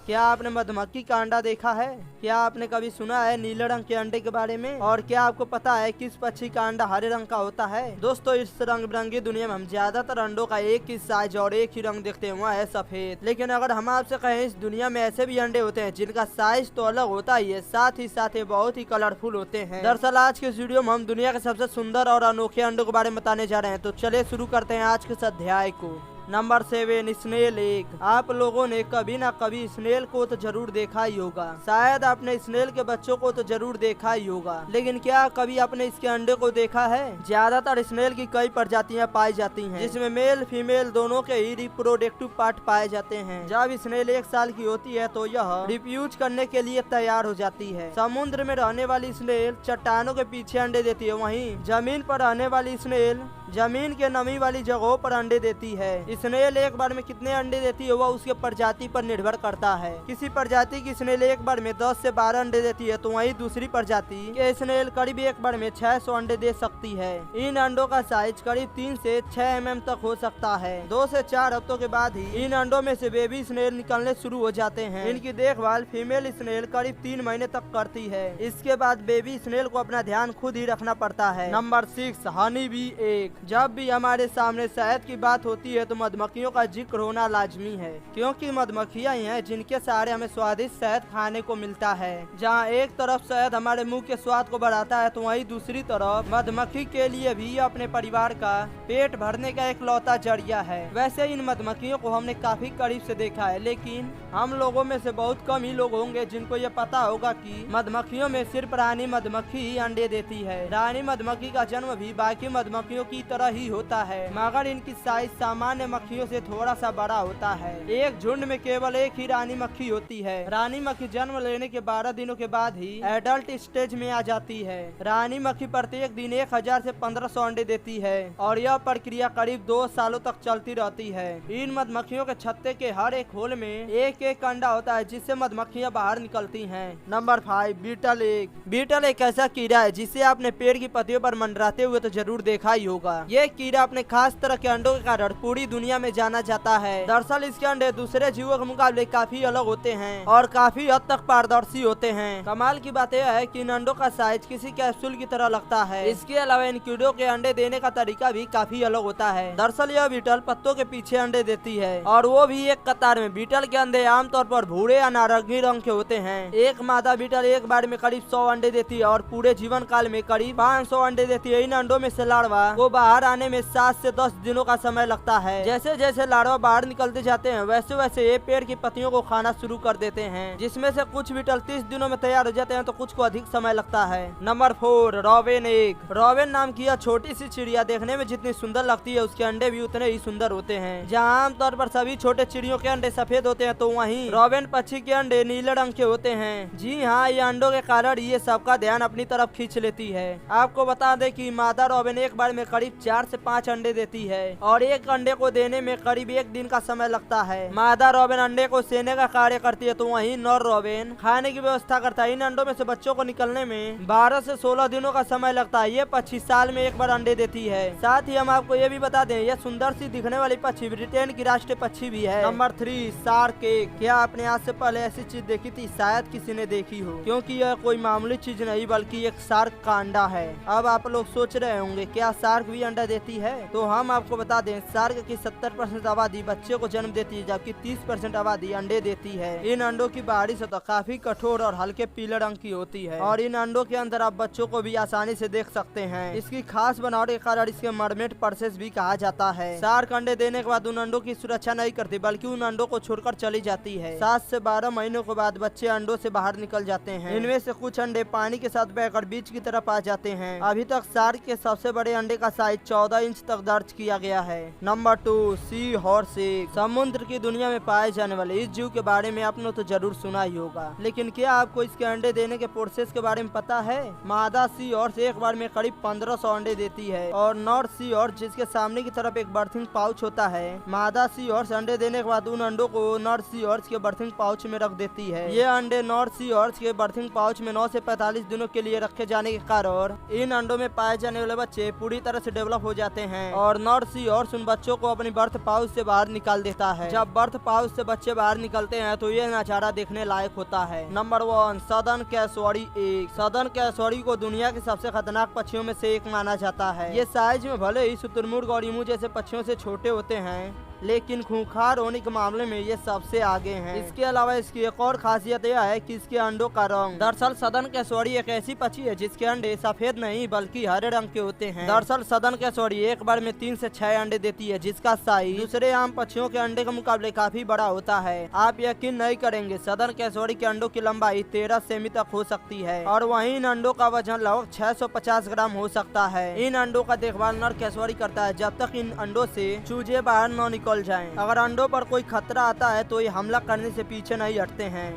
क्या आपने मधुमक्खी का अंडा देखा है? क्या आपने कभी सुना है नीले रंग के अंडे के बारे में? और क्या आपको पता है किस पक्षी का अंडा हरे रंग का होता है? दोस्तों, इस रंग बिरंगी दुनिया में हम ज्यादातर अंडों का एक ही साइज और एक ही रंग देखते हैं, वह है सफेद। लेकिन अगर हम आपसे कहें इस दुनिया में ऐसे भी अंडे होते हैं जिनका साइज तो अलग होता ही है, साथ ही साथ ये बहुत ही कलरफुल होते हैं। दरअसल आज के इस वीडियो में हम दुनिया के सबसे सुंदर और अनोखे अंडों के बारे में बताने जा रहे हैं। तो चलिए शुरू करते हैं आज के इस अध्याय को। Number 7, snail egg. आप लोगों ने कभी ना कभी स्नेल को तो जरूर देखा ही होगा। शायद आपने स्नेल के बच्चों को तो जरूर देखा ही होगा, लेकिन क्या कभी आपने इसके अंडे को देखा है? ज्यादातर स्नेल की कई प्रजातियां पाई जाती हैं, जिसमें मेल फीमेल दोनों के ही रिप्रोडक्टिव पार्ट पाए जाते हैं। जब स्नेल 1 साल की होती है तो यह रिप्यूज करने के लिए तैयार हो जाती है। समुद्र में रहने वाली स्नेल चट्टानों के पीछे अंडे देती है, वहीं जमीन पर रहने वाली स्नेल जमीन के नमी वाली जगहों पर अंडे देती है। स्नेल एक बार में कितने अंडे देती है वह उसके प्रजाति पर निर्भर करता है। किसी प्रजाति की स्नेल एक बार में 10 से 12 अंडे देती है, तो वहीं दूसरी प्रजाति के स्नेल करीब एक बार में 600 अंडे दे सकती है। इन अंडों का साइज करीब 3 से 6 mm तक हो सकता है। 2 से 4 हफ्तों के बाद ही इन अंडों में से बेबी स्नेल निकलने शुरू हो जाते हैं। इनकी देखभाल फीमेल स्नेल करीब 3 महीने तक करती है। इसके बाद बेबी स्नेल को अपना ध्यान खुद ही रखना पड़ता है। Number 6, honey bee egg. जब भी हमारे सामने शहद की बात होती है तो मधुमक्खियों का जिक्र होना लाजमी है, क्योंकि मधुमक्खियां ही हैं जिनके सहारे हमें स्वादिष्ट शहद खाने को मिलता है। जहां एक तरफ शहद हमारे मुंह के स्वाद को बढ़ाता है, तो वहीं दूसरी तरफ मधुमक्खी के लिए भी अपने परिवार का पेट भरने का एक लौता जरिया है। वैसे इन मधुमक्खियों को हमने काफी करीब से देखा है, लेकिन हम लोगों में से बहुत कम ही लोग होंगे जिनको ये पता होगा कि मधुमक्खियों में सिर्फ रानी मधुमक्खी ही अंडे देती है। रानी मधुमक्खी का जन्म भी बाकी मधुमक्खियों की तरह ही होता है, मगर इनकी साइज सामान्य मक्खियों से थोड़ा सा बड़ा होता है। एक झुंड में केवल एक ही रानी मक्खी होती है। रानी मक्खी जन्म लेने के 12 दिनों के बाद ही एडल्ट स्टेज में आ जाती है। रानी मक्खी प्रत्येक दिन 1000 से 1500 अंडे देती है और यह प्रक्रिया करीब 2 सालों तक चलती रहती है। इन मधुमक्खियों के छत्ते के हर एक होल में एक एक अंडा होता है, जिससे मधुमक्खियां बाहर निकलती हैं। Number 5, beetle egg. बीटल एक ऐसा कीड़ा है जिसे आपने पेड़ की पत्तियों पर मंडराते हुए तो जरूर देखा ही होगा। ये कीड़ा अपने खास तरह के अंडों के कारण पूरी दुनिया में जाना जाता है। दरअसल इसके अंडे दूसरे जीवों के मुकाबले काफी अलग होते हैं और काफी हद तक पारदर्शी होते हैं। कमाल की बात यह है कि इन अंडों का साइज किसी कैप्सूल की तरह लगता है। इसके अलावा इन कीड़ों के अंडे देने का तरीका भी काफी अलग होता है। दरअसल यह बीटल पत्तों के पीछे अंडे देती है और वो भी एक कतार में। बीटल के अंडे आमतौर पर भूरे या नारंगी रंग के होते हैं। एक मादा बीटल एक बार में करीब 100 अंडे देती है और पूरे जीवन काल में करीब 500 अंडे देती है। इन अंडों में से लार्वा को बाहर आने में 7 से 10 दिनों का समय लगता है। जैसे जैसे लार्वा बाहर निकलते जाते हैं, वैसे वैसे ये पेड़ की पत्तियों को खाना शुरू कर देते हैं, जिसमें से कुछ बीटल 30 दिनों में तैयार हो जाते हैं तो कुछ को अधिक समय लगता है। Number 4, robin egg. रॉबिन नाम की यह छोटी सी चिड़िया देखने में जितनी सुंदर लगती है, उसके अंडे भी उतने ही सुंदर होते हैं। जहाँ आमतौर पर सभी छोटे चिड़ियों के अंडे सफेद होते हैं, तो वहीं रॉबिन पक्षी के अंडे नीले रंग के होते हैं। जी हाँ, ये अंडों के कारण ये सबका ध्यान अपनी तरफ खींच लेती है। आपको बता दें कि मादा रॉबिन एक बार में करीब 4 से 5 अंडे देती है और एक अंडे को देने में करीब 1 दिन का समय लगता है। मादा रॉबिन अंडे को सेने का कार्य करती है, तो वहीं नर रॉबिन खाने की व्यवस्था करता है। इन अंडों में से बच्चों को निकलने में 12 से 16 दिनों का समय लगता है। ये पक्षी साल में एक बार अंडे देती है। साथ ही हम आपको ये भी बता दें, यह सुंदर सी दिखने वाली पक्षी ब्रिटेन की राष्ट्रीय पक्षी भी है। Number 3, shark egg. क्या आपने आज से पहले ऐसी चीज देखी थी? शायद किसी ने देखी हो, क्योंकि यह कोई मामूली चीज नहीं बल्कि एक शार्क का अंडा है। अब आप लोग सोच रहे होंगे क्या शार्क भी अंडा देती है? तो हम आपको बता दें, शार्क की 70% आबादी बच्चे को जन्म देती है, जबकि 30% आबादी अंडे देती है। इन अंडों की बाहरी सतह काफी कठोर और हल्के पीले रंग की होती है और इन अंडों के अंदर आप बच्चों को भी आसानी से देख सकते हैं। इसकी खास बनावट के कारण इसके मरमेड प्रोसेस भी कहा जाता है। शार्क अंडे देने के बाद उन अंडों की सुरक्षा नहीं करती, बल्कि उन अंडों को छोड़कर चली जाती है। 7 से 12 महीनों के बाद बच्चे अंडों से बाहर निकल जाते हैं। इनमें से कुछ अंडे पानी के साथ बहकर बीच की तरफ आ जाते हैं। अभी तक शार्क के सबसे बड़े अंडे का साइज 14 इंच तक दर्ज किया गया है। Number 2, sea horse egg. समुद्र की दुनिया में पाए जाने वाले इस जीव के बारे में आपने तो जरूर सुना ही होगा, लेकिन क्या आपको इसके अंडे देने के प्रोसेस के बारे में पता है? मादा सी हॉर्स एक बार में करीब 1500 अंडे देती है और नर सी हॉर्स, जिसके सामने की तरफ एक बर्थिंग पाउच होता है, मादा सी हॉर्स अंडे देने के बाद उन अंडों को नर सी हॉर्स के बर्थिंग पाउच में रख देती है। ये अंडे नर सी हॉर्स के बर्थिंग पाउच में 9 से 45 दिनों के लिए रखे जाने के कारण इन अंडों में पाए जाने वाले बच्चे पूरी तरह से डेवलप हो जाते हैं और नर्स और उन बच्चों को अपनी बर्थ पाउच से बाहर निकाल देता है। जब बर्थ पाउच से बच्चे बाहर निकलते हैं तो ये नजारा देखने लायक होता है। Number 1, southern cassowary egg. Southern cassowary को दुनिया के सबसे खतरनाक पक्षियों में से एक माना जाता है। ये साइज में भले ही शुतुरमुर्ग और ईमू जैसे पक्षियों से छोटे होते हैं, लेकिन खूंखार होने के मामले में ये सबसे आगे हैं। इसके अलावा इसकी एक और खासियत यह है कि इसके अंडों का रंग। दरअसल सदर्न कैसुअरी एक ऐसी पक्षी है जिसके अंडे सफेद नहीं बल्कि हरे रंग के होते हैं। दरअसल सदर्न कैसुअरी एक बार में 3 से 6 अंडे देती है, जिसका साइज दूसरे आम पक्षियों के अंडे के मुकाबले काफी बड़ा होता है। आप यकीन नहीं करेंगे, सदर्न कैसुअरी के अंडों की लंबाई 13 सेमी तक हो सकती है और वहीं इन अंडों का वजन लगभग 650 ग्राम हो सकता है। इन अंडों का देखभाल नर कैसुअरी करता है जब तक इन अंडों से चूजे बाहर न निकल जाएं। अगर अंडों पर कोई खतरा आता है तो ये हमला करने से पीछे नहीं हटते हैं।